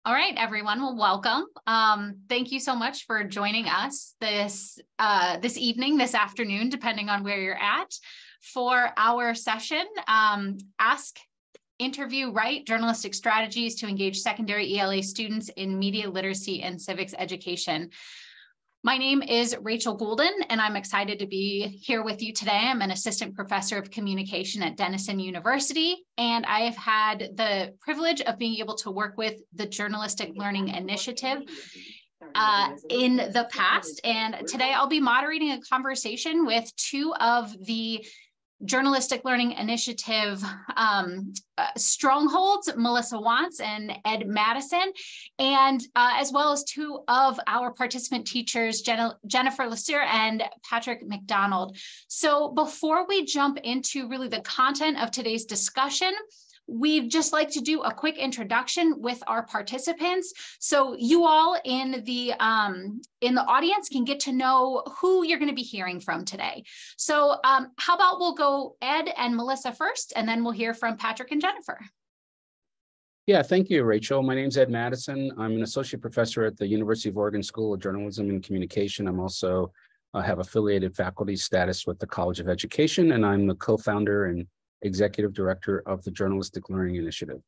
All right, everyone. Well, welcome. Thank you so much for joining us this evening, this afternoon, depending on where you're at, for our session, Ask, Interview, Write, Journalistic Strategies to Engage Secondary ELA Students in Media Literacy and Civics Education. My name is Rachel Goulden, and I'm excited to be here with you today. I'm an assistant professor of communication at Denison University, and I have had the privilege of being able to work with the Journalistic Learning Initiative in the past. And today I'll be moderating a conversation with two of the Journalistic Learning Initiative strongholds, Melissa Wantz and Ed Madison, and as well as two of our participant teachers, Jennifer Lasseur and Patrick McDonald. So before we jump into really the content of today's discussion, we'd just like to do a quick introduction with our participants, so you all in the audience can get to know who you're going to be hearing from today. So how about we'll go Ed and Melissa first, and then we'll hear from Patrick and Jennifer. Yeah, thank you, Rachel. My name's Ed Madison. I'm an associate professor at the University of Oregon School of Journalism and Communication. I'm also have affiliated faculty status with the College of Education, and I'm the co-founder and Executive Director of the Journalistic Learning Initiative.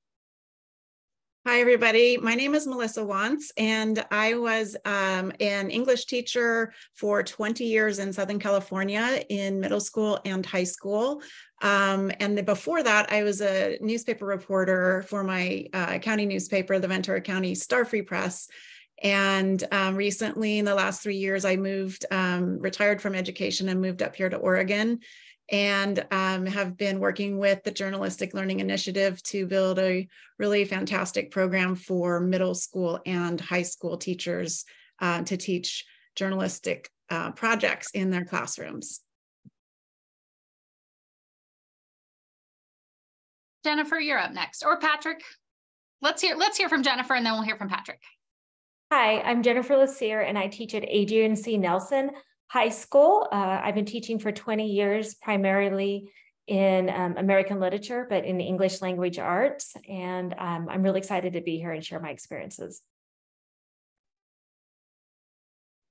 Hi, everybody. My name is Melissa Wantz, and I was an English teacher for 20 years in Southern California in middle school and high school. And before that, I was a newspaper reporter for my county newspaper, the Ventura County Star Free Press. And recently, in the last 3 years, I retired from education and moved up here to Oregon, and have been working with the Journalistic Learning Initiative to build a really fantastic program for middle school and high school teachers to teach journalistic projects in their classrooms. Jennifer, you're up next, or Patrick. Let's hear from Jennifer, and then we'll hear from Patrick. Hi, I'm Jennifer Lasseur, and I teach at Adrian C. Nelson High School. I've been teaching for 20 years, primarily in American literature, but in English language arts. And I'm really excited to be here and share my experiences.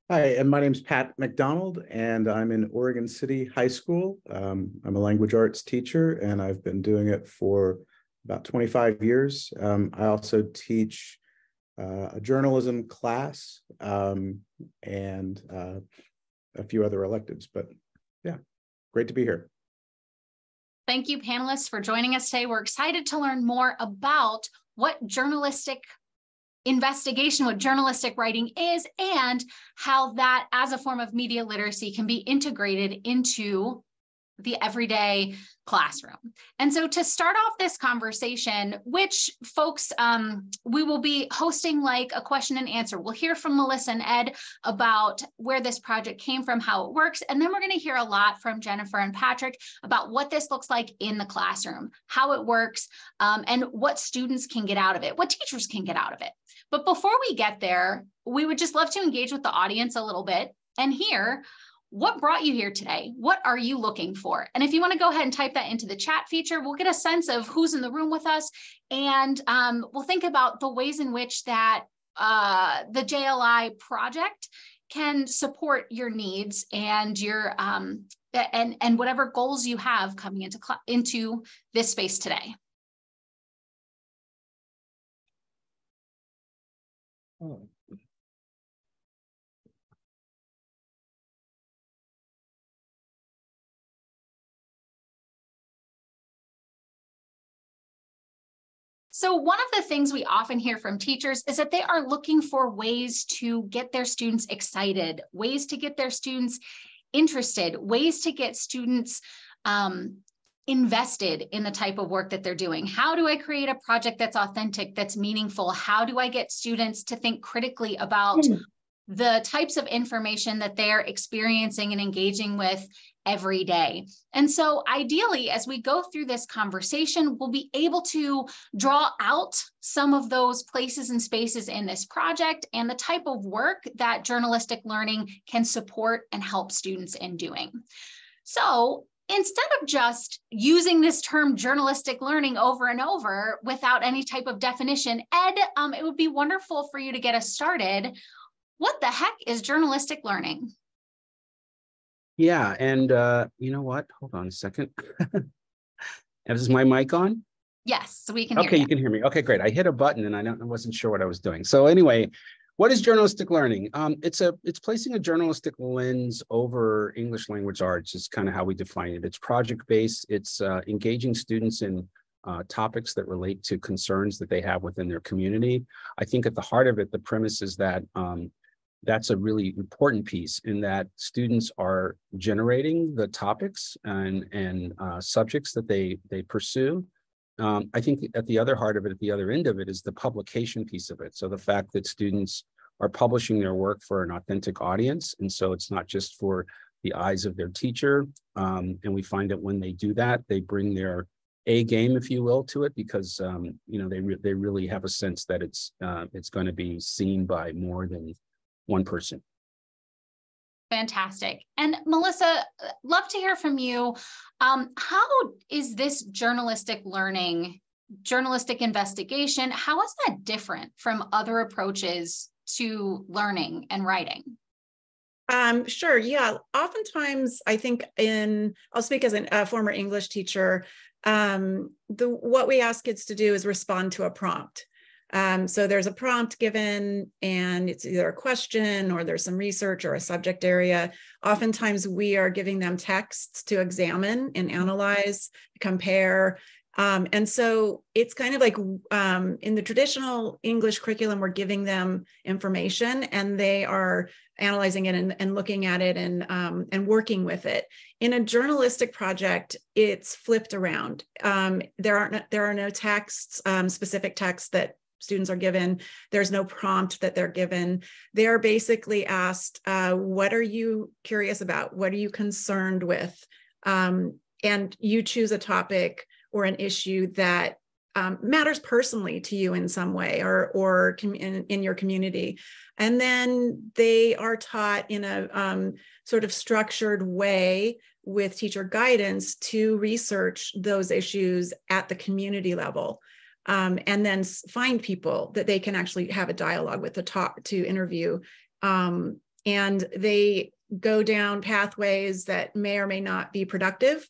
Hi, and my name's Pat McDonald, and I'm in Oregon City High School. I'm a language arts teacher, and I've been doing it for about 25 years. I also teach a journalism class and a few other electives, but yeah, great to be here. Thank you, panelists, for joining us today. We're excited to learn more about what journalistic investigation, what journalistic writing is, and how that as a form of media literacy can be integrated into the everyday classroom. And so to start off this conversation, which folks, we will be hosting like a question and answer. We'll hear from Melissa and Ed about where this project came from, how it works, and then we're going to hear a lot from Jennifer and Patrick about what this looks like in the classroom, how it works, and what students can get out of it, what teachers can get out of it. But before we get there, we would just love to engage with the audience a little bit and hear what brought you here today? What are you looking for? And if you want to go ahead and type that into the chat feature, we'll get a sense of who's in the room with us. And we'll think about the ways in which that the JLI project can support your needs and your and whatever goals you have coming into this space today. Oh. So one of the things we often hear from teachers is that they are looking for ways to get their students excited, ways to get their students interested, ways to get students invested in the type of work that they're doing. How do I create a project that's authentic, that's meaningful? How do I get students to think critically about the types of information that they're experiencing and engaging with every day? And so ideally, as we go through this conversation, we'll be able to draw out some of those places and spaces in this project and the type of work that journalistic learning can support and help students in doing. So instead of just using this term journalistic learning over and over without any type of definition, Ed, it would be wonderful for you to get us started. What the heck is journalistic learning? Yeah, and you know what? Hold on a second. Is my mic on? Yes, we can hear Okay, you can hear me. Okay, great. I hit a button and I wasn't sure what I was doing. So anyway, what is journalistic learning? It's placing a journalistic lens over English language arts is kind of how we define it. It's project-based. It's engaging students in topics that relate to concerns that they have within their community. I think at the heart of it, the premise is that that's a really important piece in that students are generating the topics and subjects that they pursue. I think at the other heart of it, at the other end of it, is the publication piece of it. So the fact that students are publishing their work for an authentic audience. And so it's not just for the eyes of their teacher. And we find that when they do that, they bring their A game, if you will, to it, because they really have a sense that it's going to be seen by more than one person. Fantastic. And Melissa, love to hear from you. How is this journalistic learning, journalistic investigation, how is that different from other approaches to learning and writing? Sure. Yeah. Oftentimes, I think I'll speak as a former English teacher, what we ask kids to do is respond to a prompt. So there's a prompt given and it's either a question or there's some research or a subject area. Oftentimes we are giving them texts to examine and analyze, compare. And so it's kind of like in the traditional English curriculum, we're giving them information and they are analyzing it and looking at it and working with it. In a journalistic project, it's flipped around. There are no texts, specific texts that students are given. There's no prompt that they're given. They're basically asked, what are you curious about? What are you concerned with? And you choose a topic or an issue that matters personally to you in some way or in your community. And then they are taught in a sort of structured way with teacher guidance to research those issues at the community level. And then find people that they can actually have a dialogue with, to interview. And they go down pathways that may or may not be productive,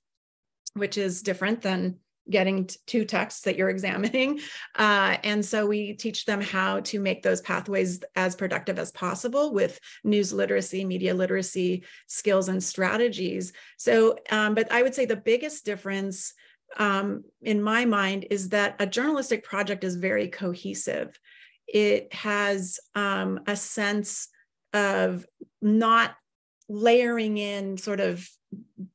which is different than getting two texts that you're examining. And so we teach them how to make those pathways as productive as possible with news literacy, media literacy skills and strategies. So, but I would say the biggest difference in my mind is that a journalistic project is very cohesive. It has a sense of not layering in sort of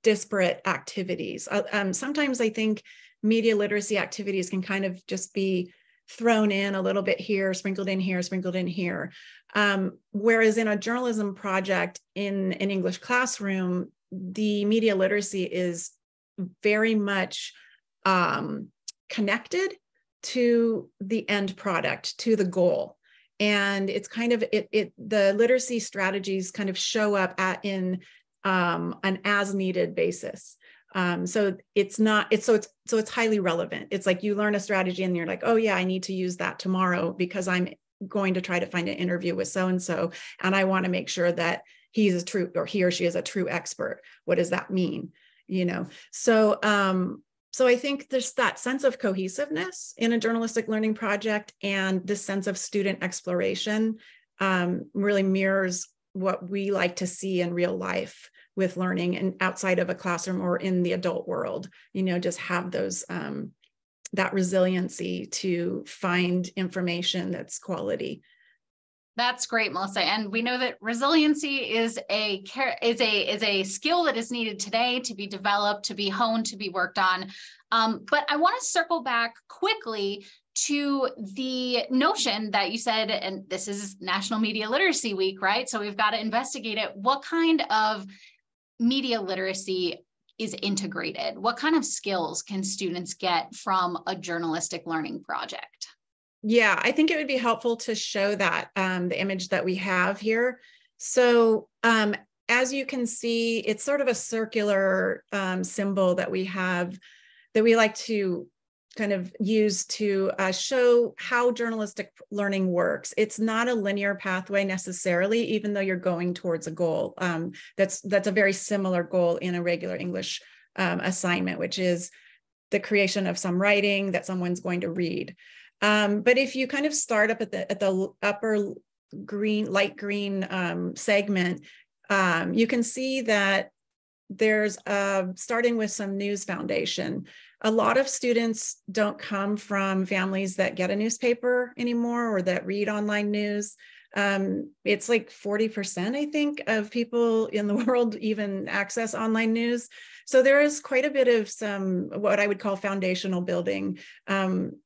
disparate activities. Sometimes I think media literacy activities can kind of just be thrown in a little bit here, sprinkled in here, sprinkled in here. Whereas in a journalism project in an English classroom, the media literacy is very much connected to the end product, to the goal. And it's kind of, the literacy strategies kind of show up in an as needed basis. So it's highly relevant. It's like you learn a strategy and you're like, oh yeah, I need to use that tomorrow because I'm going to try to find an interview with so-and-so. And I want to make sure that he or she is a true expert. What does that mean? So I think there's that sense of cohesiveness in a journalistic learning project, and this sense of student exploration really mirrors what we like to see in real life with learning and outside of a classroom or in the adult world, just have those, that resiliency to find information that's quality. That's great, Melissa. And we know that resiliency is a skill that is needed today to be developed, to be honed, to be worked on. But I want to circle back quickly to the notion that you said, and this is National Media Literacy Week, right? So we've got to investigate it. What kind of media literacy is integrated? What kind of skills can students get from a journalistic learning project? Yeah, I think it would be helpful to show that the image that we have here. So as you can see, it's sort of a circular symbol that we have that we like to kind of use to show how journalistic learning works. It's not a linear pathway necessarily, even though you're going towards a goal. That's a very similar goal in a regular English assignment, which is the creation of some writing that someone's going to read. But if you kind of start up at the upper green, light green segment, you can see that there's starting with some news foundation. A lot of students don't come from families that get a newspaper anymore or that read online news. It's like 40%, I think, of people in the world even access online news. So there is quite a bit of some, what I would call foundational building,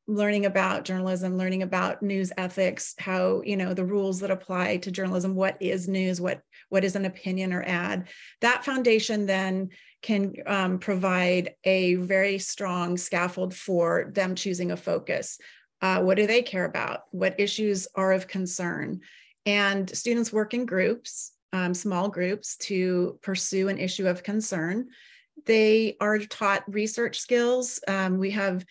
learning about journalism, learning about news ethics, how, the rules that apply to journalism, what is news, what is an opinion or ad. That foundation then can provide a very strong scaffold for them choosing a focus. What do they care about? What issues are of concern? And students work in groups, small groups, to pursue an issue of concern. They are taught research skills. We have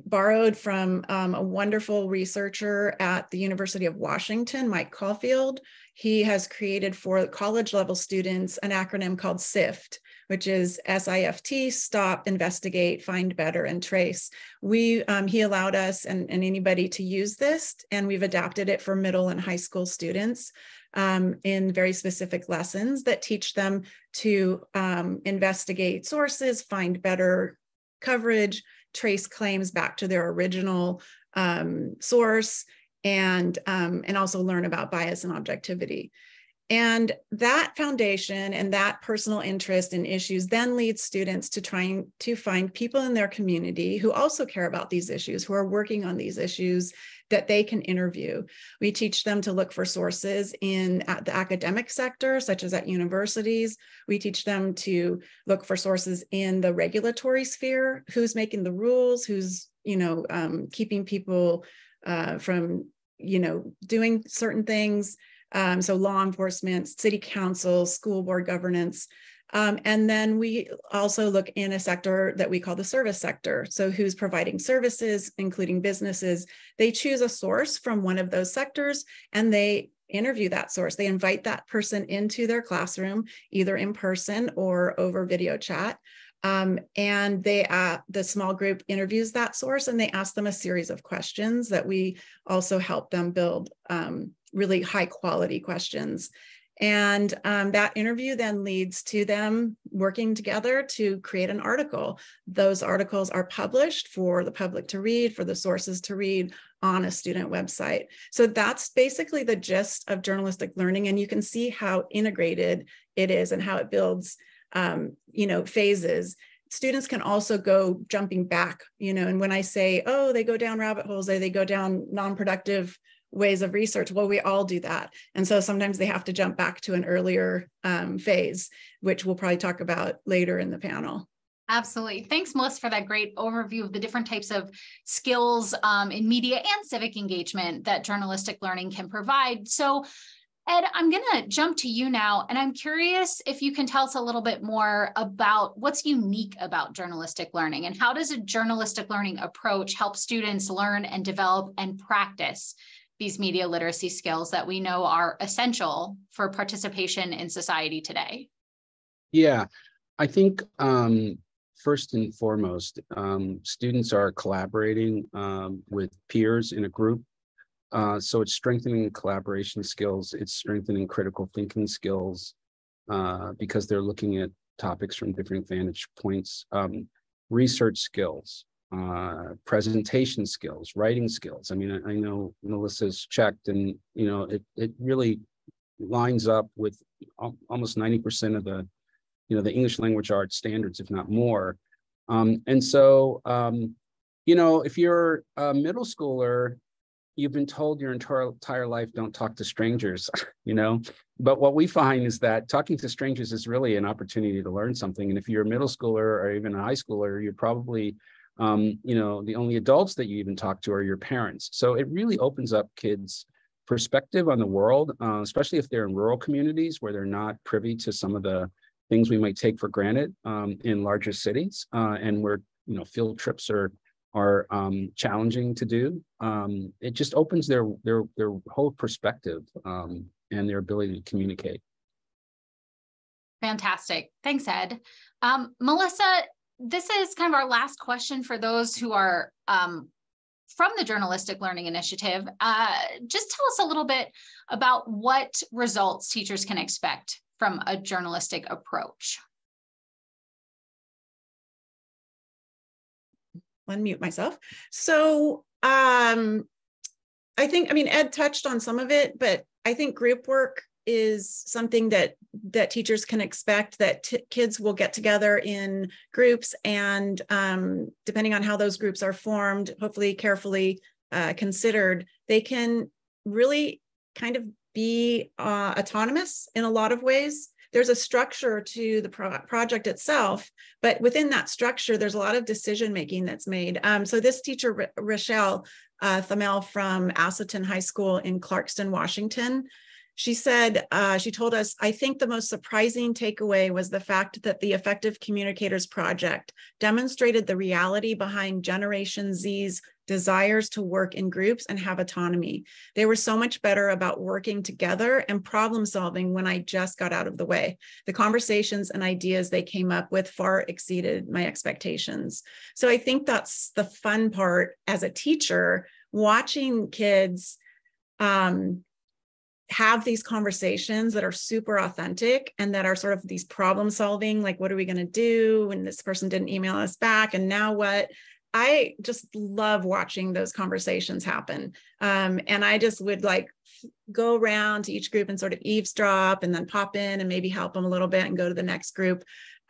borrowed from a wonderful researcher at the University of Washington, Mike Caulfield. He has created for college level students an acronym called SIFT, which is SIFT, Stop, Investigate, Find Better, and Trace. He allowed us and anybody to use this, and we've adapted it for middle and high school students in very specific lessons that teach them to investigate sources, find better coverage, trace claims back to their original source, and also learn about bias and objectivity. And that foundation and that personal interest in issues then leads students to trying to find people in their community who also care about these issues, who are working on these issues that they can interview. We teach them to look for sources in the academic sector, such as at universities. We teach them to look for sources in the regulatory sphere, who's making the rules, who's keeping people from doing certain things. So law enforcement, city council, school board governance. And then we also look in a sector that we call the service sector. So who's providing services, including businesses. They choose a source from one of those sectors and they interview that source. They invite that person into their classroom, either in person or over video chat. And the small group interviews that source and they ask them a series of questions that we also help them build really high quality questions. And that interview then leads to them working together to create an article. Those articles are published for the public to read, for the sources to read on a student website. So that's basically the gist of journalistic learning. And you can see how integrated it is and how it builds phases. Students can also go jumping back, and when I say, oh, they go down rabbit holes, they go down non-productive ways of research. Well, we all do that. And so sometimes they have to jump back to an earlier phase, which we'll probably talk about later in the panel. Absolutely. Thanks, Melissa, for that great overview of the different types of skills in media and civic engagement that journalistic learning can provide. So, Ed, I'm going to jump to you now, and I'm curious if you can tell us a little bit more about what's unique about journalistic learning and how does a journalistic learning approach help students learn and develop and practice these media literacy skills that we know are essential for participation in society today? Yeah, I think first and foremost, students are collaborating with peers in a group. So it's strengthening collaboration skills, it's strengthening critical thinking skills because they're looking at topics from different vantage points, research skills, presentation skills, writing skills. I mean, I know Melissa's checked and, it really lines up with almost 90% of the, the English language arts standards, if not more. And so, if you're a middle schooler, you've been told your entire life, don't talk to strangers, but what we find is that talking to strangers is really an opportunity to learn something. And if you're a middle schooler or even a high schooler, you're probably, the only adults that you even talk to are your parents. So it really opens up kids' perspective on the world, especially if they're in rural communities where they're not privy to some of the things we might take for granted in larger cities, and where field trips are challenging to do. It just opens their whole perspective and their ability to communicate. Fantastic. Thanks, Ed. Melissa, this is kind of our last question for those who are from the Journalistic Learning Initiative. Just tell us a little bit about what results teachers can expect from a journalistic approach. Unmute myself. So I think, Ed touched on some of it, but I think group work is something that teachers can expect, that kids will get together in groups, and depending on how those groups are formed, hopefully carefully considered, they can really kind of be autonomous in a lot of ways. There's a structure to the project itself, but within that structure, there's a lot of decision-making that's made. So this teacher, Rochelle Thamel from Asselton High School in Clarkston, Washington, she said, she told us, I think the most surprising takeaway was the fact that the Effective Communicators Project demonstrated the reality behind Generation Z's desires to work in groups and have autonomy. They were so much better about working together and problem solving when I just got out of the way. The conversations and ideas they came up with far exceeded my expectations. So I think that's the fun part as a teacher, watching kids have these conversations that are super authentic and that are sort of these problem solving, like, what are we going to do when this person didn't email us back, and now what? I just love watching those conversations happen. And I just would go around to each group and sort of eavesdrop, and then pop in and maybe help them a little bit and go to the next group.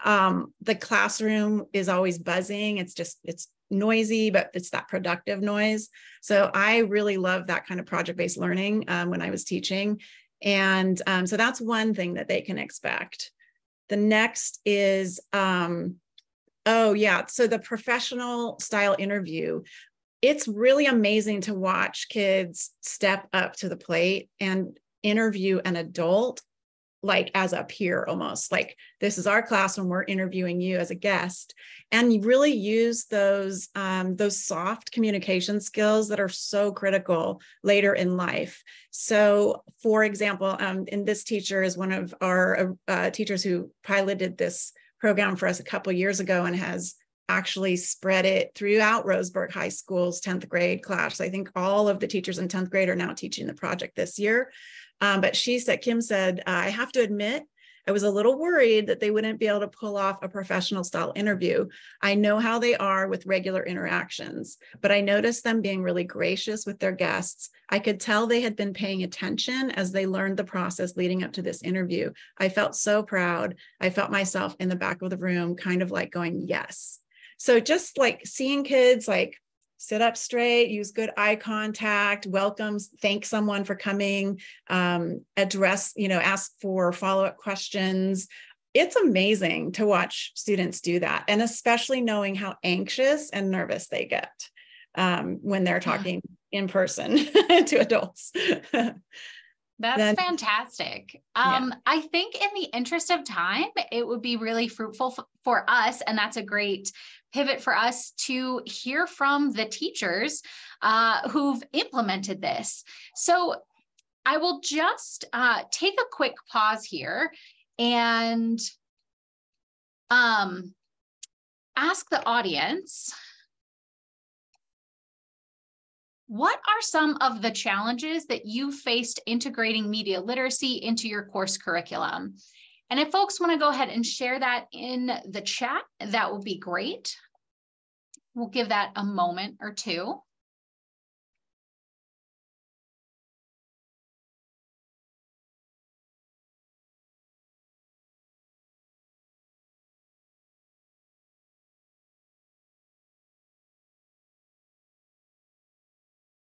The classroom is always buzzing. It's noisy, but it's that productive noise. So I really love that kind of project-based learning when I was teaching. And so that's one thing that they can expect. The next is, so the professional style interview. It's really amazing to watch kids step up to the plate and interview an adult, like as a peer, almost like, this is our class when we're interviewing you as a guest, and you really use those soft communication skills that are so critical later in life. So for example, and this teacher is one of our teachers who piloted this program for us a couple of years ago and has actually spread it throughout Roseburg High School's 10th grade class. I think all of the teachers in 10th grade are now teaching the project this year. But Kim said, I have to admit, I was a little worried that they wouldn't be able to pull off a professional style interview. I know how they are with regular interactions, but I noticed them being really gracious with their guests. I could tell they had been paying attention as they learned the process leading up to this interview. I felt so proud. I felt myself in the back of the room, kind of like going, yes. So just like seeing kids sit up straight, use good eye contact, welcomes, thank someone for coming, address, ask for follow-up questions. It's amazing to watch students do that. And especially knowing how anxious and nervous they get when they're talking in person to adults. That's fantastic. I think in the interest of time, it would be really fruitful for us, and that's a great pivot for us to hear from the teachers who've implemented this. So I will just take a quick pause here and ask the audience, what are some of the challenges that you faced integrating media literacy into your course curriculum? And if folks want to go ahead and share that in the chat, that would be great. We'll give that a moment or two.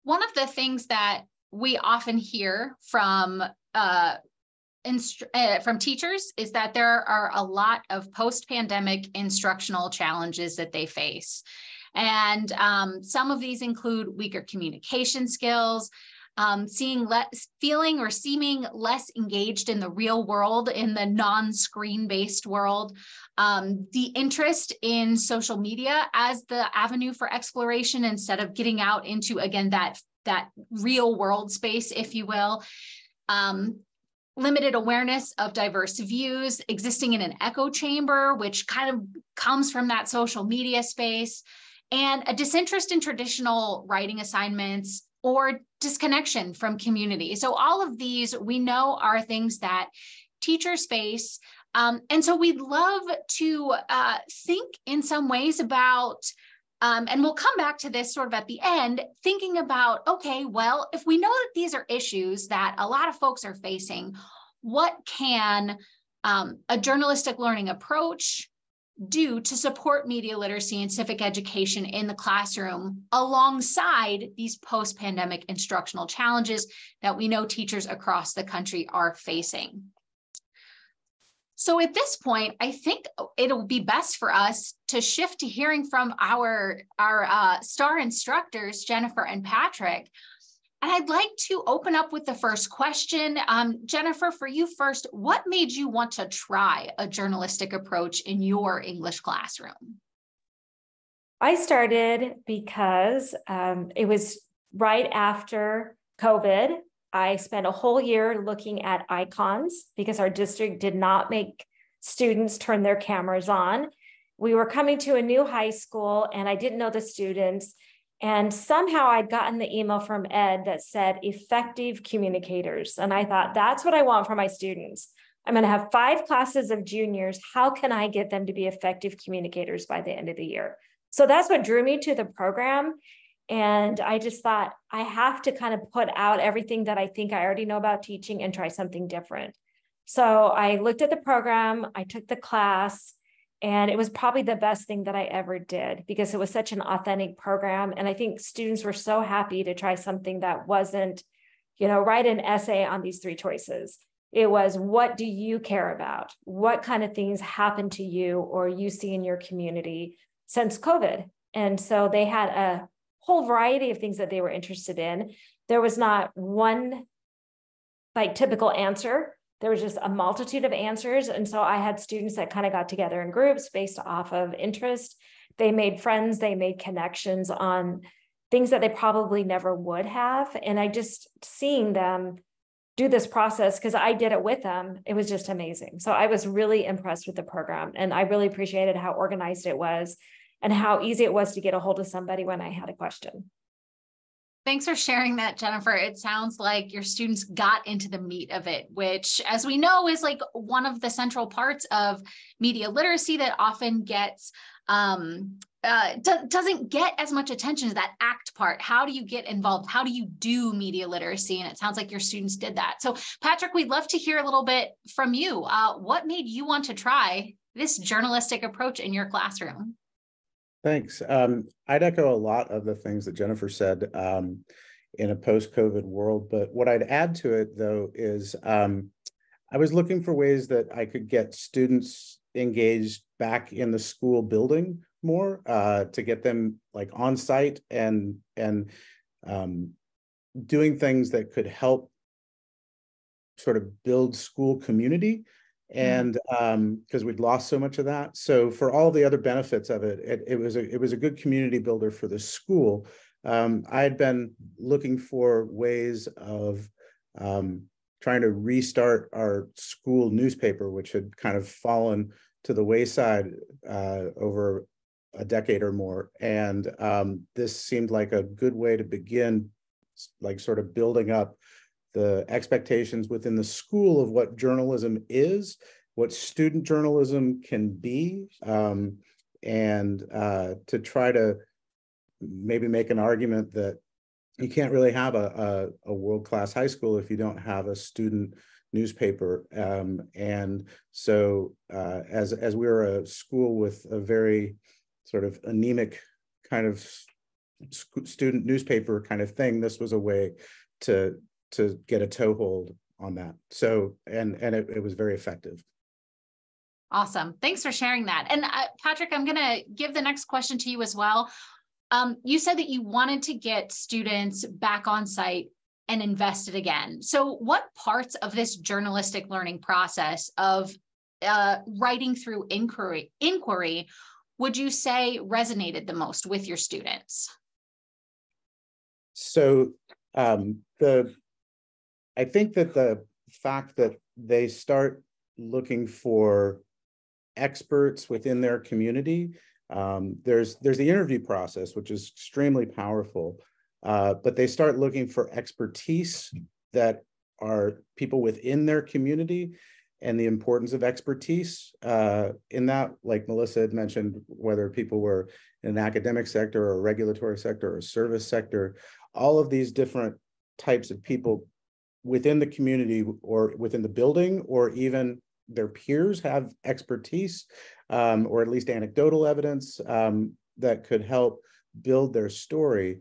One of the things that we often hear from teachers is that there are a lot of post-pandemic instructional challenges that they face. And some of these include weaker communication skills, feeling or seeming less engaged in the real world, in the non-screen-based world, the interest in social media as the avenue for exploration instead of getting out into, again, that real world space, if you will. Limited awareness of diverse views, existing in an echo chamber, which kind of comes from that social media space, and a disinterest in traditional writing assignments or disconnection from community. So all of these we know are things that teachers face. And so we'd love to think in some ways about, and we'll come back to this sort of at the end, thinking about, okay, well, if we know that these are issues that a lot of folks are facing, what can a journalistic learning approach do to support media literacy and civic education in the classroom alongside these post-pandemic instructional challenges that we know teachers across the country are facing? So at this point, I think it'll be best for us to shift to hearing from our STAR instructors, Jennifer and Patrick. And I'd like to open up with the first question. Jennifer, for you first, what made you want to try a journalistic approach in your English classroom? I started because it was right after COVID. I spent a whole year looking at icons because our district did not make students turn their cameras on. We were coming to a new high school and I didn't know the students. And somehow I'd gotten the email from Ed that said effective communicators. And I thought, that's what I want for my students. I'm going to have 5 classes of juniors. How can I get them to be effective communicators by the end of the year? So that's what drew me to the program. And I just thought I have to kind of put out everything that I think I already know about teaching and try something different. So I looked at the program, I took the class, and it was probably the best thing that I ever did because it was such an authentic program. And I think students were so happy to try something that wasn't, write an essay on these 3 choices. It was, what do you care about? What kind of things happen to you or you see in your community since COVID? And so they had a whole variety of things that they were interested in. There was not one typical answer. There was just a multitude of answers. And so I had students that kind of got together in groups based off of interest. They made friends, they made connections on things that they probably never would have. And I just seeing them do this process, because I did it with them, it was just amazing. So I was really impressed with the program and I really appreciated how organized it was and how easy it was to get a hold of somebody when I had a question. Thanks for sharing that, Jennifer. It sounds like your students got into the meat of it, which, as we know, is like one of the central parts of media literacy that often gets doesn't get as much attention as that ACT part. How do you get involved? How do you do media literacy? And it sounds like your students did that. So Patrick, we'd love to hear a little bit from you. What made you want to try this journalistic approach in your classroom? Thanks. I'd echo a lot of the things that Jennifer said in a post-COVID world, but what I'd add to it, though, is I was looking for ways that I could get students engaged back in the school building more, to get them like on site and doing things that could help sort of build school community. And because we'd lost so much of that. So for all the other benefits of it, it was a good community builder for the school. I had been looking for ways of trying to restart our school newspaper, which had kind of fallen to the wayside over a decade or more. And this seemed like a good way to begin, like sort of building up the expectations within the school of what journalism is, what student journalism can be, and to try to maybe make an argument that you can't really have a world-class high school if you don't have a student newspaper. And so as we were a school with a very sort of anemic kind of student newspaper kind of thing, this was a way to get a toehold on that. So, and it was very effective. Awesome. Thanks for sharing that. And Patrick, I'm going to give the next question to you as well. You said that you wanted to get students back on site and invest it again. So what parts of this journalistic learning process of writing through inquiry would you say resonated the most with your students? So I think that the fact that they start looking for experts within their community, there's the interview process, which is extremely powerful, but they start looking for expertise that are people within their community, and the importance of expertise in that, like Melissa had mentioned, whether people were in an academic sector or a regulatory sector or a service sector, all of these different types of people within the community or within the building or even their peers have expertise or at least anecdotal evidence that could help build their story.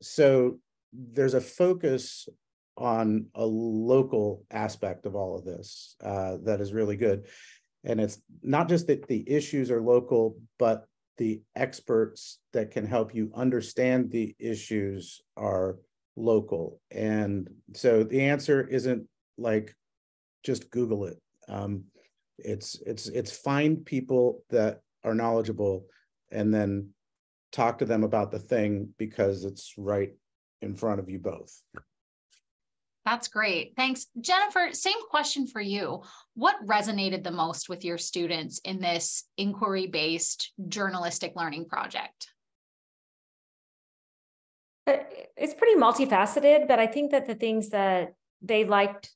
So there's a focus on a local aspect of all of this that is really good. And it's not just that the issues are local, but the experts that can help you understand the issues are local. And so the answer isn't like just Google it. It's find people that are knowledgeable and then talk to them about the thing because it's right in front of you both. That's great. Thanks. Jennifer, same question for you. What resonated the most with your students in this inquiry-based journalistic learning project? It's pretty multifaceted, but I think that the things that they liked,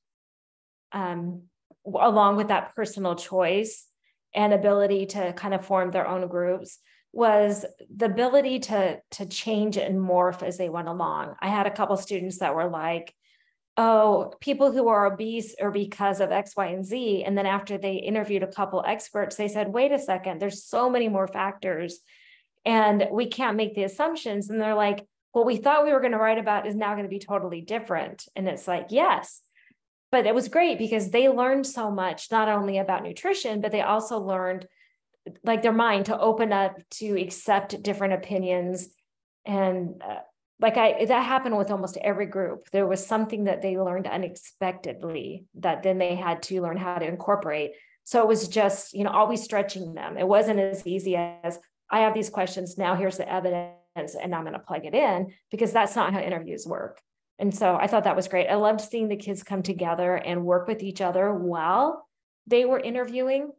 along with that personal choice and ability to kind of form their own groups, was the ability to change and morph as they went along. I had a couple students that were like, oh, people who are obese are because of X, Y, and Z. And then after they interviewed a couple experts, they said, wait a second, there's so many more factors and we can't make the assumptions. And they're like, what we thought we were going to write about is now going to be totally different. And it's like, yes, but it was great because they learned so much, not only about nutrition, but they also learned like their mind to open up to accept different opinions. And that happened with almost every group. There was something that they learned unexpectedly that then they had to learn how to incorporate. So it was just, always stretching them. It wasn't as easy as I have these questions. Now here's the evidence and I'm going to plug it in, because that's not how interviews work. And so I thought that was great. I loved seeing the kids come together and work with each other while they were interviewing.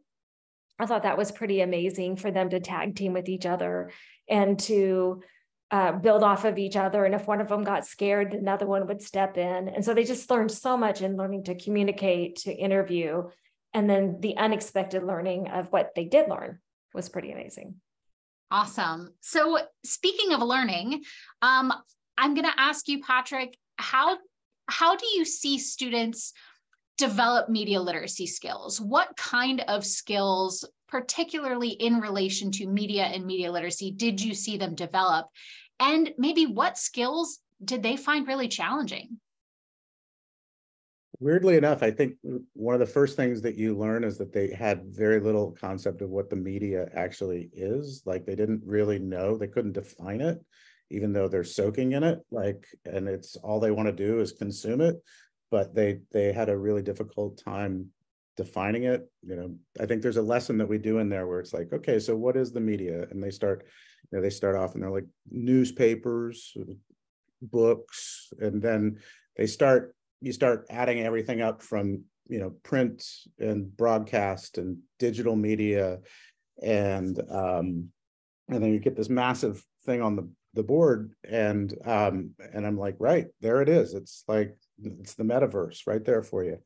I thought that was pretty amazing for them to tag team with each other and to build off of each other. And if one of them got scared, another one would step in. And so they just learned so much in learning to communicate, to interview. And then the unexpected learning of what they did learn was pretty amazing. Awesome. So speaking of learning, I'm going to ask you, Patrick, how do you see students develop media literacy skills? What kind of skills, particularly in relation to media and media literacy, did you see them develop? And maybe what skills did they find really challenging? Weirdly enough, I think one of the first things that you learn is that they had very little concept of what the media actually is. Like they didn't really know, they couldn't define it, even though they're soaking in it. And it's all they want to do is consume it. But they had a really difficult time defining it. I think there's a lesson that we do in there where it's like, okay, so what is the media? And they start off and they're like newspapers, books, and then you start adding everything up from print and broadcast and digital media, and then you get this massive thing on the board, and I'm like, right, there it is. It's like it's the metaverse right there for you,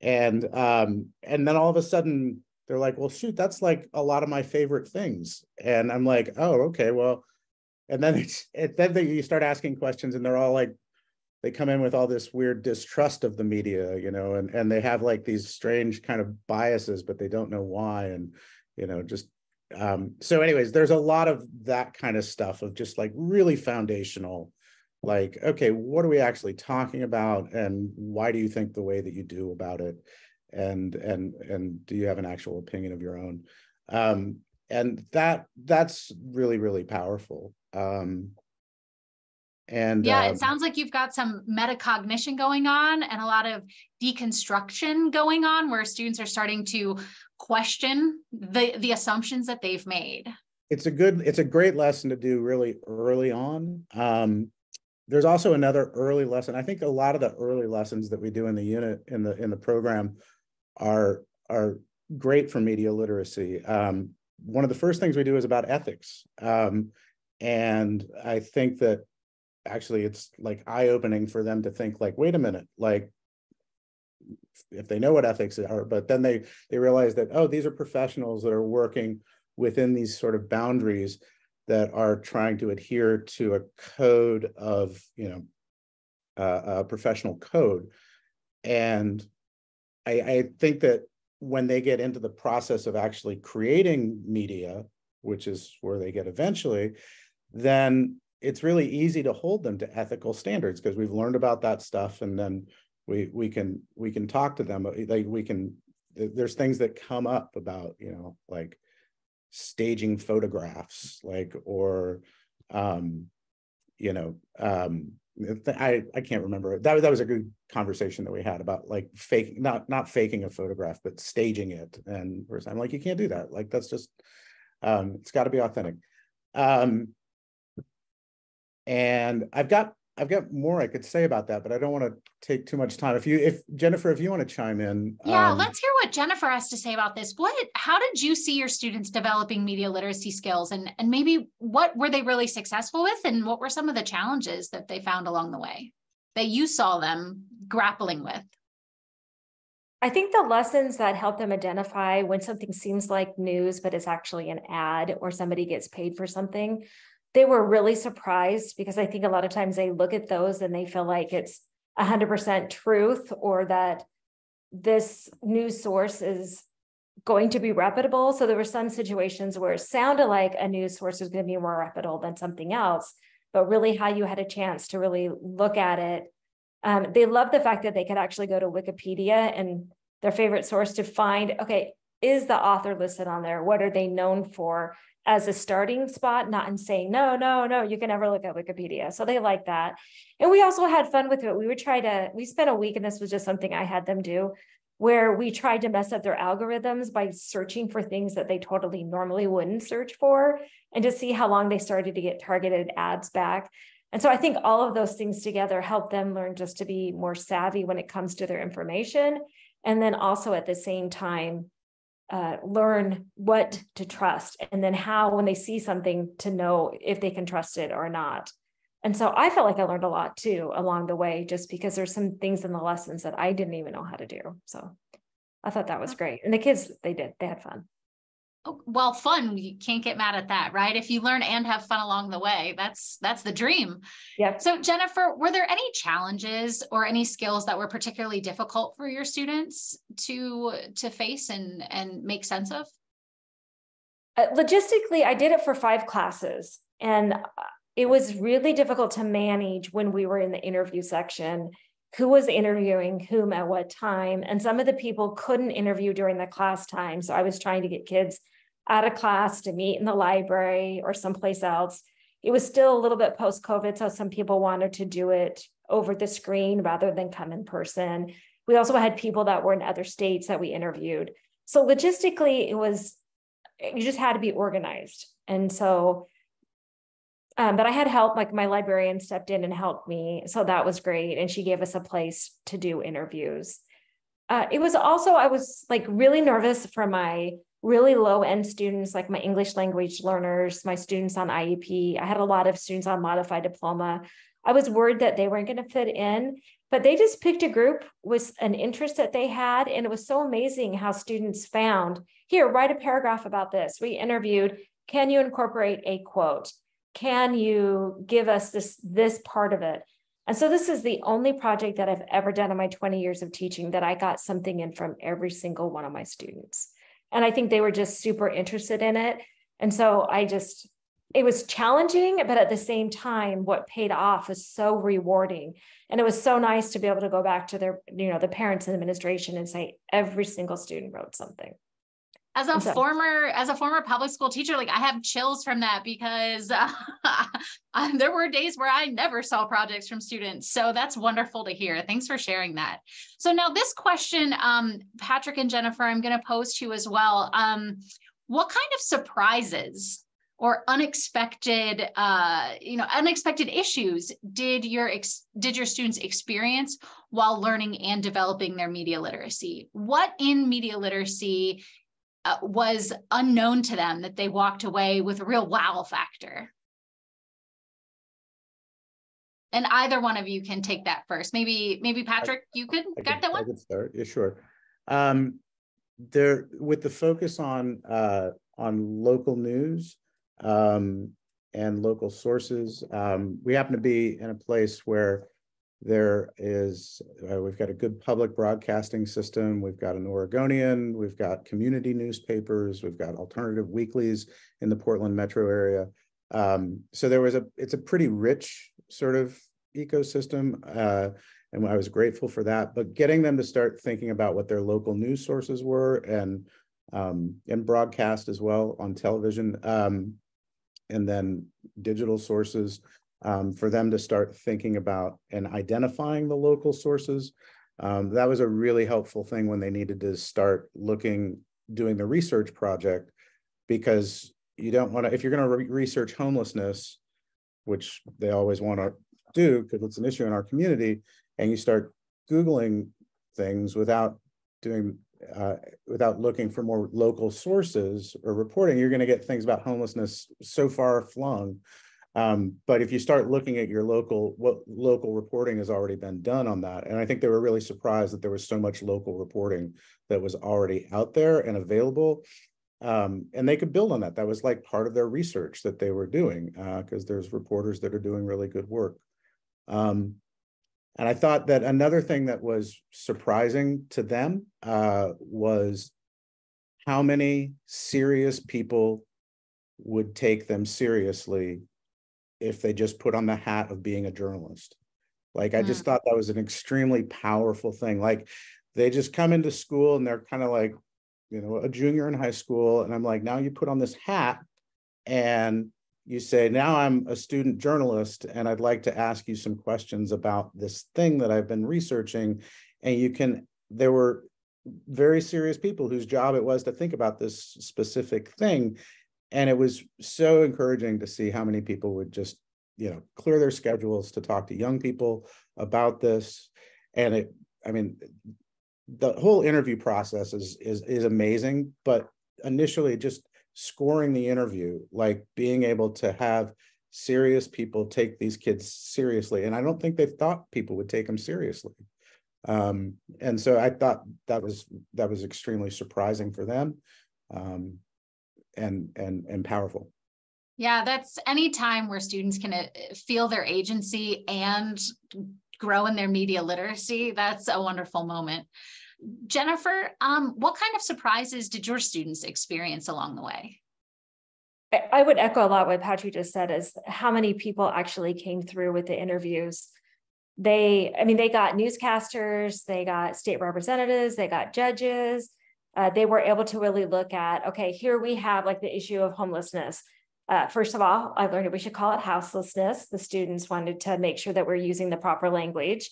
and then all of a sudden they're like, well, shoot, that's like a lot of my favorite things, and I'm like, oh, okay, well, and then you start asking questions, and they're all like, they come in with all this weird distrust of the media, and they have like these strange kind of biases, but they don't know why. And, so anyways, there's a lot of that kind of stuff of just like really foundational, like, okay, what are we actually talking about? And why do you think the way that you do about it? And do you have an actual opinion of your own? And that's really, really powerful. And yeah, it sounds like you've got some metacognition going on and a lot of deconstruction going on where students are starting to question the assumptions that they've made. It's a great lesson to do really early on. There's also another early lesson. I think a lot of the early lessons that we do in the unit in the program are great for media literacy. One of the first things we do is about ethics. And I think that actually it's like eye-opening for them to think like, wait a minute, like if they know what ethics are, but then they realize that, oh, these are professionals that are working within these sort of boundaries that are trying to adhere to a code of, a professional code. And I think that when they get into the process of actually creating media, which is where they get eventually, then it's really easy to hold them to ethical standards because we've learned about that stuff, and then we can talk to them. Like there's things that come up about, like staging photographs, like, or I can't remember. That was a good conversation that we had about like not faking a photograph, but staging it. And I'm like, you can't do that. Like, that's just it's got to be authentic. And I've got more I could say about that, but I don't want to take too much time. If Jennifer, if you want to chime in. Yeah, let's hear what Jennifer has to say about this. How did you see your students developing media literacy skills, and maybe what were they really successful with, and what were some of the challenges that they found along the way that you saw them grappling with? I think the lessons that help them identify when something seems like news, but it's actually an ad or somebody gets paid for something, they were really surprised, because I think a lot of times they look at those and they feel like it's 100% truth, or that this news source is going to be reputable. So there were some situations where it sounded like a news source was going to be more reputable than something else, but really how you had a chance to really look at it. They loved the fact that they could actually go to Wikipedia and their favorite source to find, okay, is the author listed on there? What are they known for? As a starting spot, not in saying, no, you can never look at Wikipedia. So they like that. And we also had fun with it. We spent a week, and this was just something I had them do, where we tried to mess up their algorithms by searching for things that they totally normally wouldn't search for, and to see how long they started to get targeted ads back. And so I think all of those things together help them learn just to be more savvy when it comes to their information. And then also at the same time, learn what to trust, and then how, when they see something, to know if they can trust it or not. And so I felt like I learned a lot too along the way, just because there's some things in the lessons that I didn't even know how to do. So I thought that was great. And the kids, they had fun. Oh, well, fun, you can't get mad at that, right? If you learn and have fun along the way, that's the dream. Yep. So Jennifer, were there any challenges or any skills that were particularly difficult for your students to face and make sense of? Logistically, I did it for 5 classes, and it was really difficult to manage when we were in the interview section, who was interviewing whom at what time. And some of the people couldn't interview during the class time. So I was trying to get kids out of class to meet in the library or someplace else. It was still a little bit post-COVID, so some people wanted to do it over the screen rather than come in person. We also had people that were in other states that we interviewed. So logistically, you just had to be organized. And so, but I had help, like my librarian stepped in and helped me. So that was great. And she gave us a place to do interviews. It was also, I was like really nervous for my really low end students, like my English language learners, my students on IEP. I had a lot of students on modified diploma. I was worried that they weren't going to fit in, but they just picked a group with an interest that they had. And it was so amazing how students found, here, write a paragraph about this. We interviewed, can you incorporate a quote? Can you give us this part of it? And so this is the only project that I've ever done in my 20 years of teaching that I got something in from every single one of my students. And I think they were just super interested in it. And so it was challenging, but at the same time, what paid off was so rewarding. And it was so nice to be able to go back to their, the parents and administration and say, every single student wrote something. As a former public school teacher, like I have chills from that because there were days where I never saw projects from students. So that's wonderful to hear. Thanks for sharing that. So now this question, Patrick and Jennifer, I'm going to pose to you as well. What kind of surprises or unexpected, unexpected issues did your students experience while learning and developing their media literacy? What in media literacy was unknown to them that they walked away with a real wow factor? And either one of you can take that first. Maybe Patrick, you could get that one. I could start. Yeah, sure. There, with the focus on local news and local sources, we happen to be in a place where there is, we've got a good public broadcasting system. We've got an Oregonian, we've got community newspapers, we've got alternative weeklies in the Portland metro area. So it's a pretty rich sort of ecosystem, and I was grateful for that. But getting them to start thinking about what their local news sources were and broadcast as well on television, and then digital sources, for them to start thinking about and identifying the local sources. That was a really helpful thing when they needed to start doing the research project, because you don't want to, if you're going to research homelessness, which they always want to do because it's an issue in our community, and you start Googling things without looking for more local sources or reporting, you're going to get things about homelessness so far flung. But if you start looking at what local reporting has already been done on that, and I think they were really surprised that there was so much local reporting that was already out there and available, and they could build on that. That was like part of their research that they were doing, because there's reporters that are doing really good work. And I thought that another thing that was surprising to them was how many serious people would take them seriously if they just put on the hat of being a journalist. Like, I just thought that was an extremely powerful thing. Like, they just come into school and they're kind of like, a junior in high school. And I'm like, now you put on this hat and you say, now I'm a student journalist and I'd like to ask you some questions about this thing that I've been researching. And there were very serious people whose job it was to think about this specific thing. And it was so encouraging to see how many people would just, clear their schedules to talk to young people about this. And the whole interview process is amazing, but initially just scoring the interview, like being able to have serious people take these kids seriously. And I don't think they thought people would take them seriously. And so I thought that was extremely surprising for them, and powerful. Yeah, that's any time where students can feel their agency and grow in their media literacy. That's a wonderful moment. Jennifer, what kind of surprises did your students experience along the way? I would echo a lot what Patrick just said, is how many people actually came through with the interviews. They got newscasters, they got state representatives, they got judges. They were able to really look at, okay, here we have like the issue of homelessness. First of all, I learned that we should call it houselessness. The students wanted to make sure that we're using the proper language.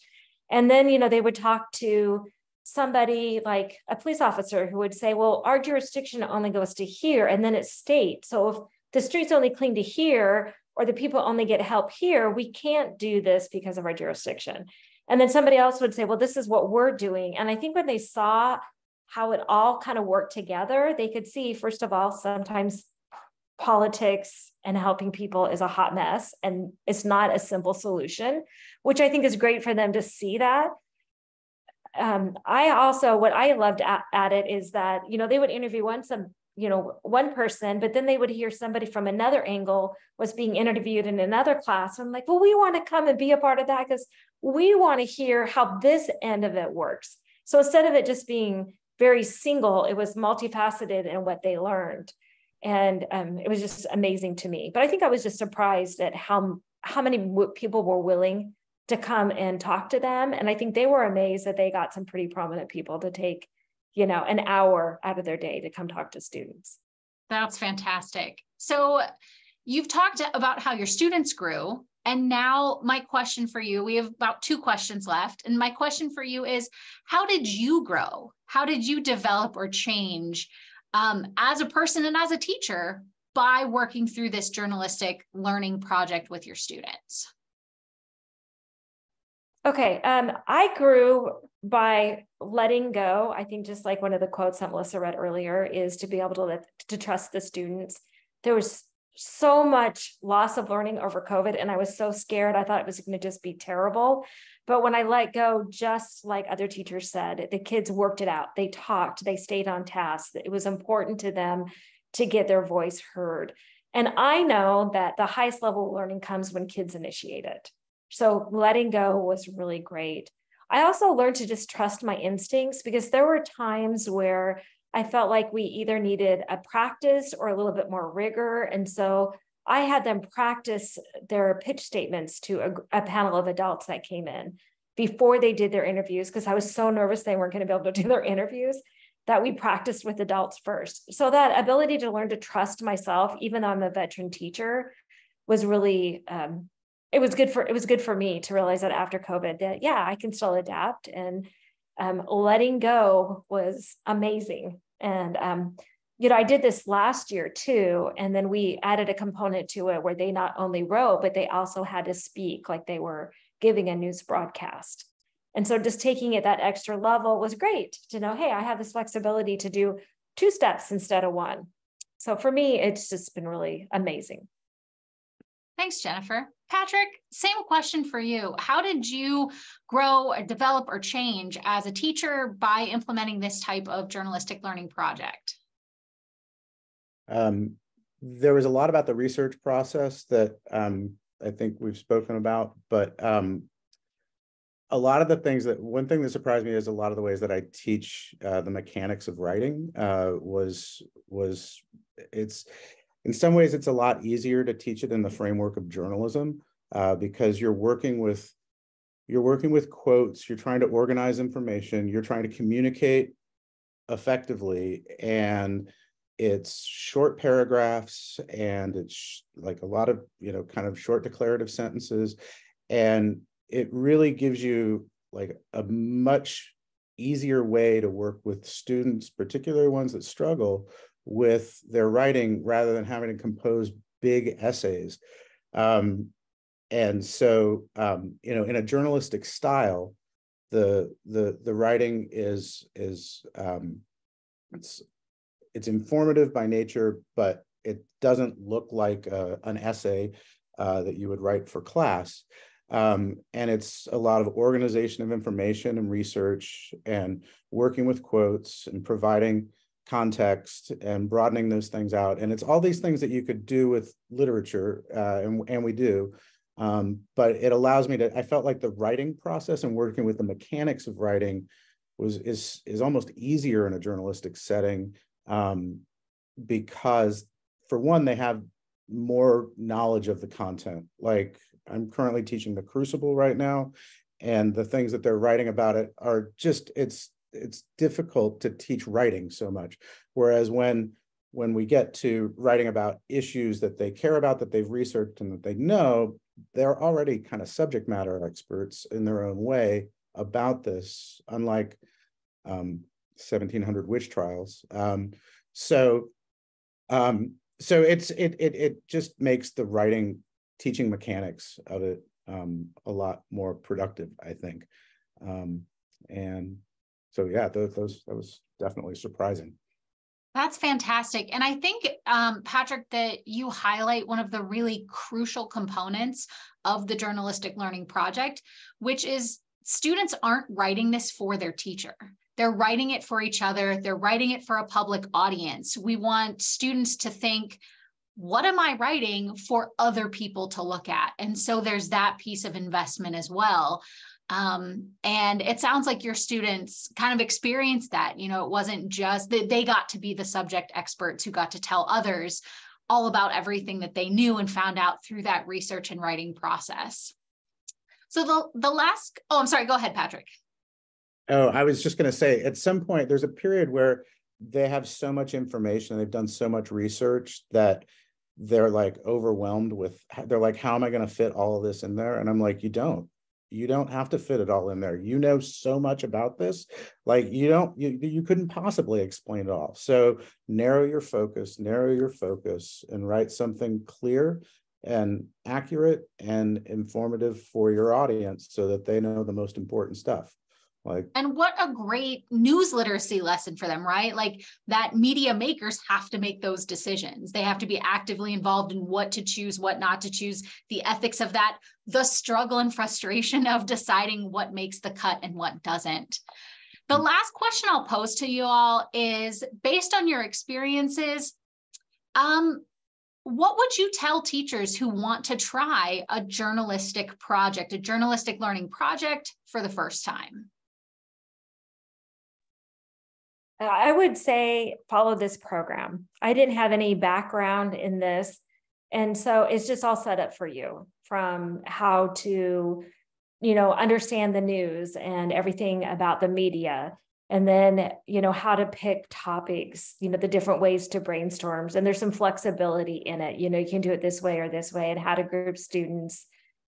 And then, they would talk to somebody like a police officer who would say, well, our jurisdiction only goes to here, and then it's state. So if the streets only cling to here, or the people only get help here, we can't do this because of our jurisdiction. And then somebody else would say, well, this is what we're doing. And I think when they saw how it all kind of worked together, they could see, first of all, sometimes politics and helping people is a hot mess, and it's not a simple solution, which I think is great for them to see that. What I loved at it is that, they would interview one person, but then they would hear somebody from another angle was being interviewed in another class. I'm like, well, we want to come and be a part of that because we want to hear how this end of it works. So instead of it just being very single, it was multifaceted in what they learned. And it was just amazing to me. But I think I was just surprised at how many people were willing to come and talk to them. And I think they were amazed that they got some pretty prominent people to take an hour out of their day to come talk to students. That's fantastic. So you've talked about how your students grew. And now my question for you, we have about 2 questions left. And my question for you is, how did you grow? How did you develop or change as a person and as a teacher by working through this journalistic learning project with your students? Okay, I grew by letting go. I think just like one of the quotes that Melissa read earlier is to be able to trust the students. There was so much loss of learning over COVID, and I was so scared. I thought it was going to just be terrible. But when I let go, just like other teachers said, the kids worked it out. They talked, they stayed on task. It was important to them to get their voice heard. And I know that the highest level of learning comes when kids initiate it. So letting go was really great. I also learned to just trust my instincts, because there were times where I felt like we either needed a practice or a little bit more rigor. And so I had them practice their pitch statements to a panel of adults that came in before they did their interviews, because I was so nervous they weren't going to be able to do their interviews, that we practiced with adults first. So that ability to learn to trust myself, even though I'm a veteran teacher, was really, it was good for me to realize that after COVID that, yeah, I can still adapt, and letting go was amazing. And, I did this last year too. And then we added a component to it where they not only wrote, but they also had to speak like they were giving a news broadcast. And so just taking it that extra level was great to know, hey, I have this flexibility to do 2 steps instead of 1. So for me, it's just been really amazing. Thanks, Jennifer. Patrick, same question for you. How did you grow or develop or change as a teacher by implementing this type of journalistic learning project? There was a lot about the research process that I think we've spoken about, but a lot of the things one thing that surprised me is a lot of the ways that I teach the mechanics of writing it's in some ways it's a lot easier to teach it in the framework of journalism because you're working with quotes, you're trying to organize information, you're trying to communicate effectively, and it's short paragraphs, and it's like a lot of kind of short declarative sentences, and it really gives you like a much easier way to work with students, particularly ones that struggle with their writing, rather than having to compose big essays. And so, in a journalistic style, the writing is it's informative by nature, but it doesn't look like an essay that you would write for class. And it's a lot of organization of information and research and working with quotes and providing context and broadening those things out. And it's all these things that you could do with literature, and we do. But it allows me to, I felt like the writing process and working with the mechanics of writing is almost easier in a journalistic setting, because for one, they have more knowledge of the content. Like I'm currently teaching the Crucible right now, and the things that they're writing about it are just, it's difficult to teach writing so much. Whereas when we get to writing about issues that they care about, that they've researched and that they know, they're already kind of subject matter experts in their own way about this, unlike 1700 witch trials. So it just makes the writing teaching mechanics of it a lot more productive, I think. And so, yeah, that was definitely surprising. That's fantastic. And I think, Patrick, that you highlight one of the really crucial components of the journalistic learning project, which is students aren't writing this for their teacher. They're writing it for each other. They're writing it for a public audience. We want students to think, what am I writing for other people to look at? And so there's that piece of investment as well. And it sounds like your students kind of experienced that. It wasn't just that they got to be the subject experts who got to tell others all about everything that they knew and found out through that research and writing process. So the last, I'm sorry, go ahead, Patrick. Oh, I was just going to say, at some point, there's a period where they have so much information, they've done so much research that they're like overwhelmed with, they're like, how am I going to fit all of this in there? And I'm like, you don't have to fit it all in there. You know so much about this, like you couldn't possibly explain it all. So narrow your focus, and write something clear and accurate and informative for your audience so that they know the most important stuff. And what a great news literacy lesson for them, right? Like that media makers have to make those decisions. They have to be actively involved in what to choose, what not to choose, the ethics of that, the struggle and frustration of deciding what makes the cut and what doesn't. The last question I'll pose to you all is, based on your experiences, what would you tell teachers who want to try a journalistic project, a journalistic learning project for the first time? I would say follow this program. I didn't have any background in this. And so it's just all set up for you, from how to, understand the news and everything about the media. And then, how to pick topics, the different ways to brainstorm. And there's some flexibility in it. You can do it this way or this way, and how to group students,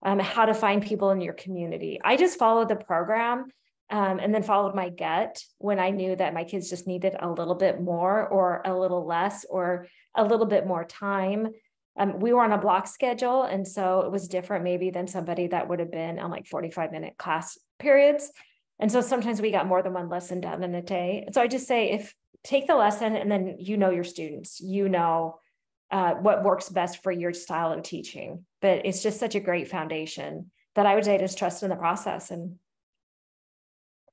how to find people in your community. I just followed the program. And then followed my gut when I knew that my kids just needed a little bit more or a little less or a little bit more time. We were on a block schedule, and so it was different maybe than somebody that would have been on like 45-minute class periods. And so sometimes we got more than one lesson done in a day. So I just say, take the lesson, and then your students, what works best for your style of teaching. But it's just such a great foundation that I would say just trust in the process. And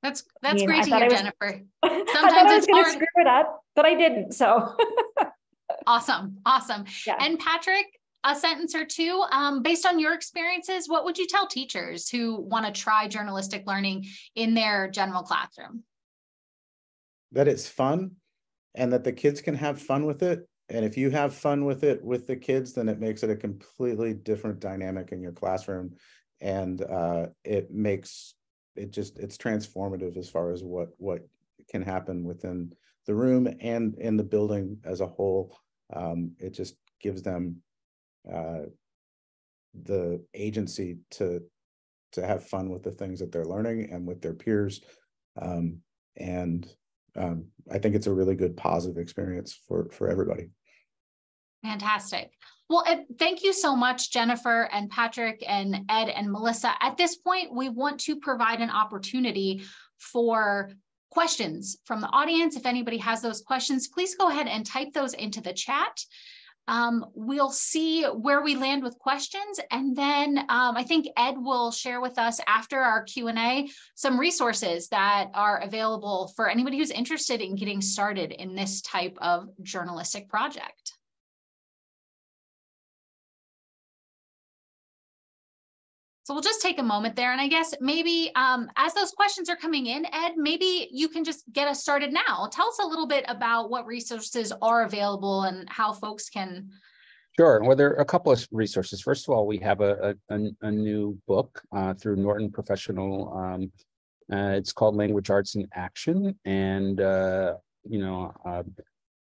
That's great to hear, Jennifer. Sometimes I was going to screw it up, but I didn't. So awesome. Yeah. And Patrick, a sentence or two, based on your experiences, what would you tell teachers who want to try journalistic learning in their general classroom? That it's fun, and that the kids can have fun with it. And if you have fun with it with the kids, then it makes it a completely different dynamic in your classroom, and it's transformative as far as what can happen within the room and in the building as a whole. It just gives them the agency to have fun with the things that they're learning and with their peers. I think it's a really good positive experience for everybody. Fantastic. Well, thank you so much, Jennifer and Patrick and Ed and Melissa. At this point, we want to provide an opportunity for questions from the audience. If anybody has those questions, please go ahead and type those into the chat. We'll see where we land with questions. And then I think Ed will share with us after our Q&A some resources that are available for anybody who's interested in getting started in this type of journalistic project. So we'll just take a moment there. And I guess maybe as those questions are coming in, Ed, maybe you can just get us started now. Tell us a little bit about what resources are available and how folks can. Sure. Well, there are a couple of resources. First of all, we have a new book through Norton Professional. It's called Language Arts in Action. And,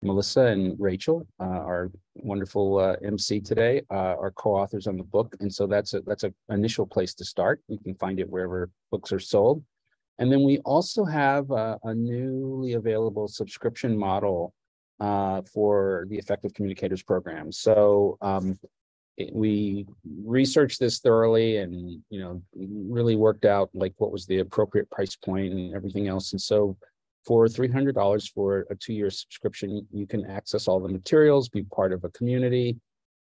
Melissa and Rachel, our wonderful MC today, are co-authors on the book, and so that's an initial place to start. You can find it wherever books are sold. And then we also have a newly available subscription model for the Effective Communicators program. So we researched this thoroughly, and really worked out like what was the appropriate price point and everything else. And so for $300 for a 2-year subscription, you can access all the materials, be part of a community,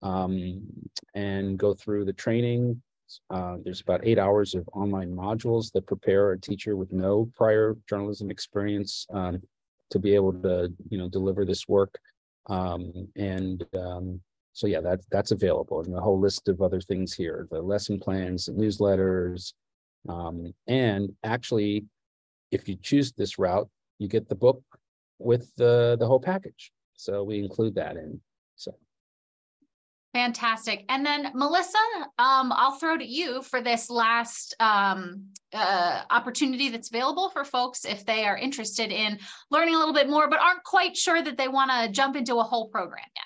and go through the training. There's about 8 hours of online modules that prepare a teacher with no prior journalism experience to be able to, deliver this work. So yeah, that's available, and a whole list of other things here: the lesson plans, the newsletters, and actually, if you choose this route, you get the book with the whole package. So we include that in. So Fantastic. And then Melissa, I'll throw to you for this last opportunity that's available for folks if they are interested in learning a little bit more, but aren't quite sure that they want to jump into a whole program yet.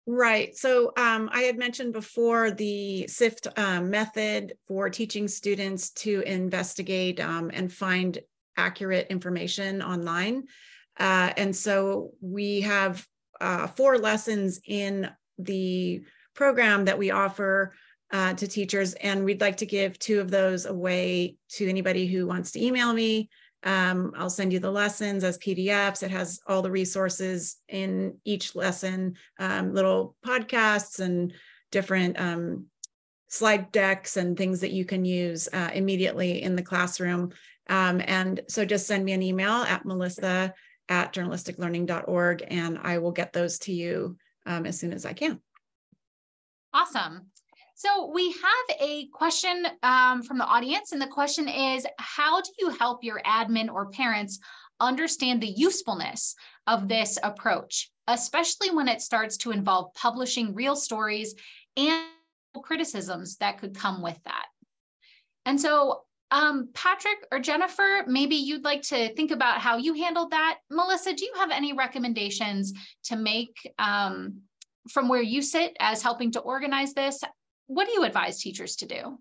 Right. So I had mentioned before the SIFT method for teaching students to investigate and find accurate information online. And so we have 4 lessons in the program that we offer to teachers, and we'd like to give 2 of those away to anybody who wants to email me. I'll send you the lessons as PDFs. It has all the resources in each lesson, little podcasts and different slide decks and things that you can use immediately in the classroom. And so just send me an email at melissa@journalisticlearning.org, and I will get those to you as soon as I can. Awesome. So we have a question from the audience, and the question is, how do you help your admin or parents understand the usefulness of this approach, especially when it starts to involve publishing real stories and criticisms that could come with that? And so Patrick or Jennifer, maybe you'd like to think about how you handled that. Melissa, do you have any recommendations to make from where you sit as helping to organize this? What do you advise teachers to do?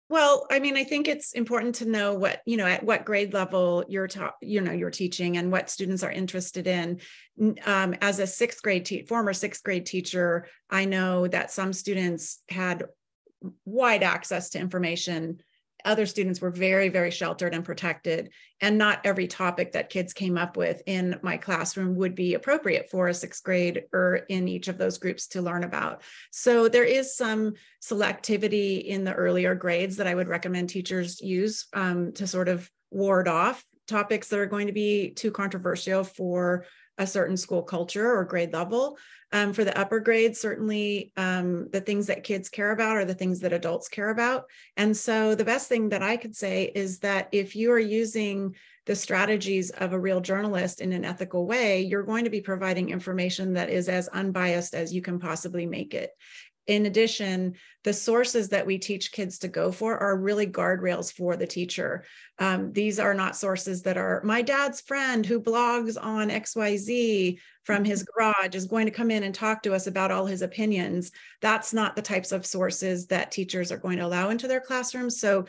Well, I mean, I think it's important to know what, at what grade level you're teaching and what students are interested in. As a former sixth grade teacher, I know that some students had wide access to information. Other students were very, very sheltered and protected, and not every topic that kids came up with in my classroom would be appropriate for a sixth grade or in each of those groups to learn about. So there is some selectivity in the earlier grades that I would recommend teachers use to sort of ward off topics that are going to be too controversial for a certain school culture or grade level. For the upper grades, certainly the things that kids care about are the things that adults care about. And so the best thing that I could say is that if you are using the strategies of a real journalist in an ethical way, you're going to be providing information that is as unbiased as you can possibly make it. In addition, the sources that we teach kids to go for are really guardrails for the teacher. These are not sources that are, my dad's friend who blogs on XYZ from his garage is going to come in and talk to us about all his opinions. That's not the types of sources that teachers are going to allow into their classrooms. So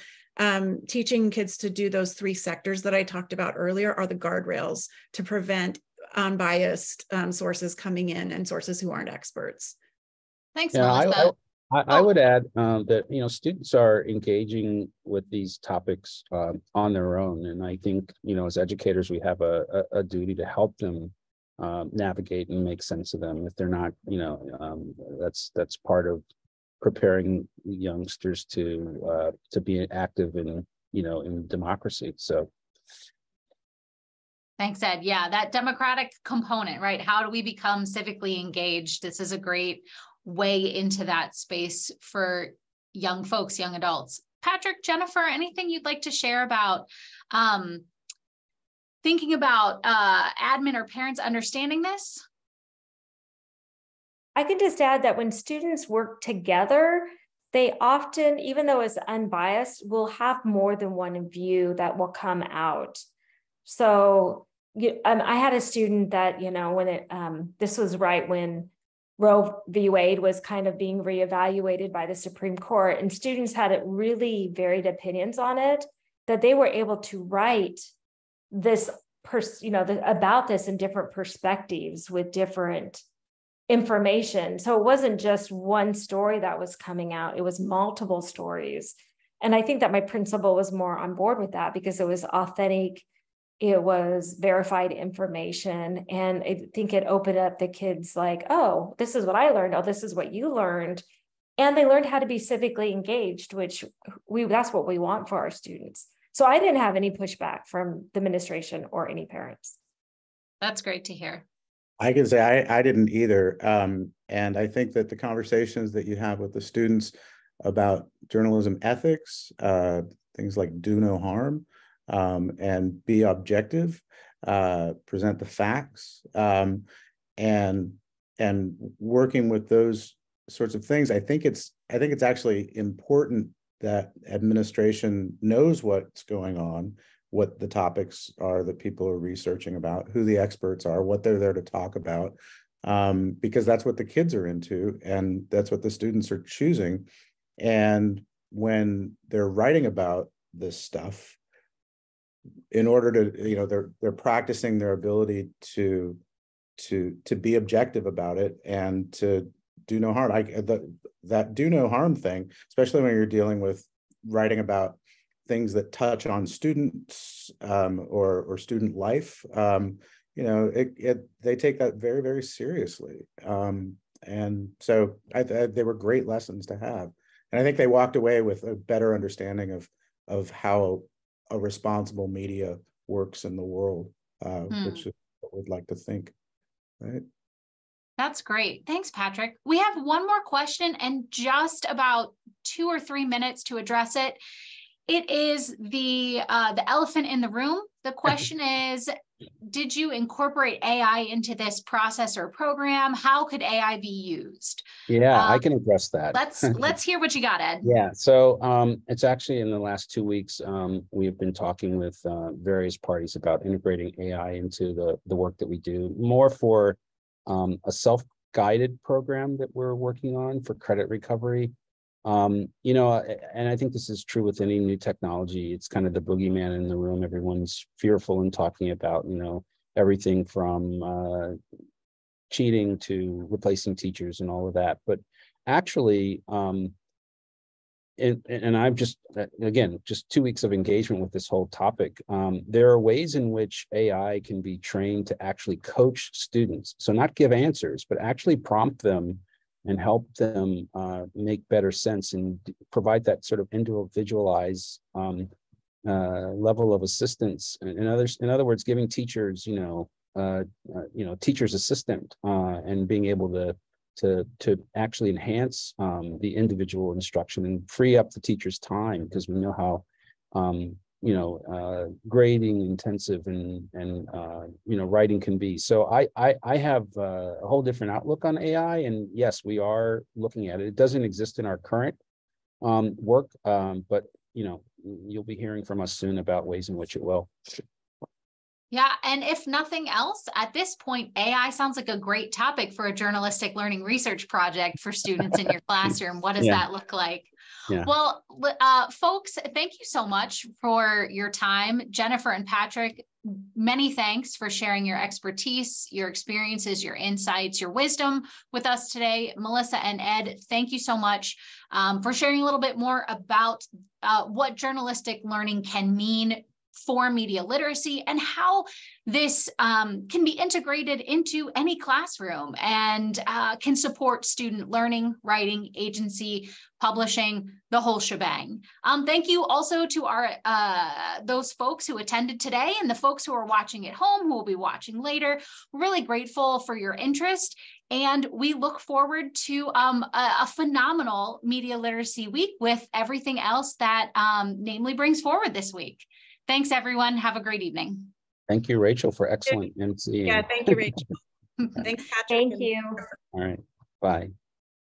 teaching kids to do those 3 sectors that I talked about earlier are the guardrails to prevent unbiased sources coming in and sources who aren't experts. Thanks, Melissa. I would add that students are engaging with these topics on their own, and I think as educators we have a duty to help them navigate and make sense of them. If they're not, that's part of preparing youngsters to be active in democracy. So. Thanks, Ed. Yeah, that democratic component, right? How do we become civically engaged? This is a great way into that space for young folks, young adults. Patrick, Jennifer, anything you'd like to share about thinking about admin or parents understanding this? I can just add that when students work together, they often, even though it's unbiased, will have more than one view that will come out. So I had a student that, when this was right when Roe v. Wade was kind of being reevaluated by the Supreme Court, and students had really varied opinions on it, that they were able to write this, about this in different perspectives with different information. So it wasn't just one story that was coming out, it was multiple stories. And I think that my principal was more on board with that because it was authentic. It was verified information. And I think it opened up the kids like, oh, this is what I learned. Oh, this is what you learned. And they learned how to be civically engaged, which that's what we want for our students. So I didn't have any pushback from the administration or any parents. That's great to hear. I can say I didn't either. And I think that the conversations that you have with the students about journalism ethics, things like do no harm, and be objective, present the facts, and working with those sorts of things, I think it's actually important that administration knows what's going on, what the topics are that people are researching about, who the experts are, what they're there to talk about, because that's what the kids are into and that's what the students are choosing. And when they're writing about this stuff, in order to, they're practicing their ability to be objective about it and to do no harm. That do no harm thing, especially when you're dealing with writing about things that touch on students or student life, they take that very, very seriously. And so they were great lessons to have. And I think they walked away with a better understanding of how a responsible media works in the world, which is what we'd like to think, right? That's great. Thanks, Patrick. We have one more question and just about 2 or 3 minutes to address it. It is the elephant in the room. The question is, did you incorporate AI into this process or program? How could AI be used? Yeah, I can address that. Let's hear what you got, Ed. Yeah, so it's actually in the last 2 weeks, we have been talking with various parties about integrating AI into the work that we do, more for a self-guided program that we're working on for credit recovery. And I think this is true with any new technology. It's kind of the boogeyman in the room. Everyone's fearful and talking about, everything from cheating to replacing teachers and all of that. But actually, and I've just 2 weeks of engagement with this whole topic. There are ways in which AI can be trained to actually coach students. So not give answers, but actually prompt them and help them make better sense and provide that sort of individualized level of assistance. In other words, giving teachers, teacher's assistant and being able to actually enhance the individual instruction and free up the teacher's time, because we know how grading intensive and writing can be. So I have a whole different outlook on AI, and yes, we are looking at it. It doesn't exist in our current work, but you'll be hearing from us soon about ways in which it will. Yeah, and if nothing else, at this point, AI sounds like a great topic for a journalistic learning research project for students in your classroom. What does that look like? Yeah. Well, folks, thank you so much for your time. Jennifer and Patrick, many thanks for sharing your expertise, your experiences, your insights, your wisdom with us today. Melissa and Ed, thank you so much for sharing a little bit more about what journalistic learning can mean for media literacy and how this can be integrated into any classroom and can support student learning, writing, agency, publishing, the whole shebang. Thank you also to our those folks who attended today and the folks who are watching at home, who will be watching later. We're really grateful for your interest, and we look forward to a phenomenal media literacy week with everything else that Namely brings forward this week. Thanks, everyone. Have a great evening. Thank you, Rachel, for excellent MC. Yeah, thank you, Rachel. Thanks, Patrick. Thank you. All right. Bye.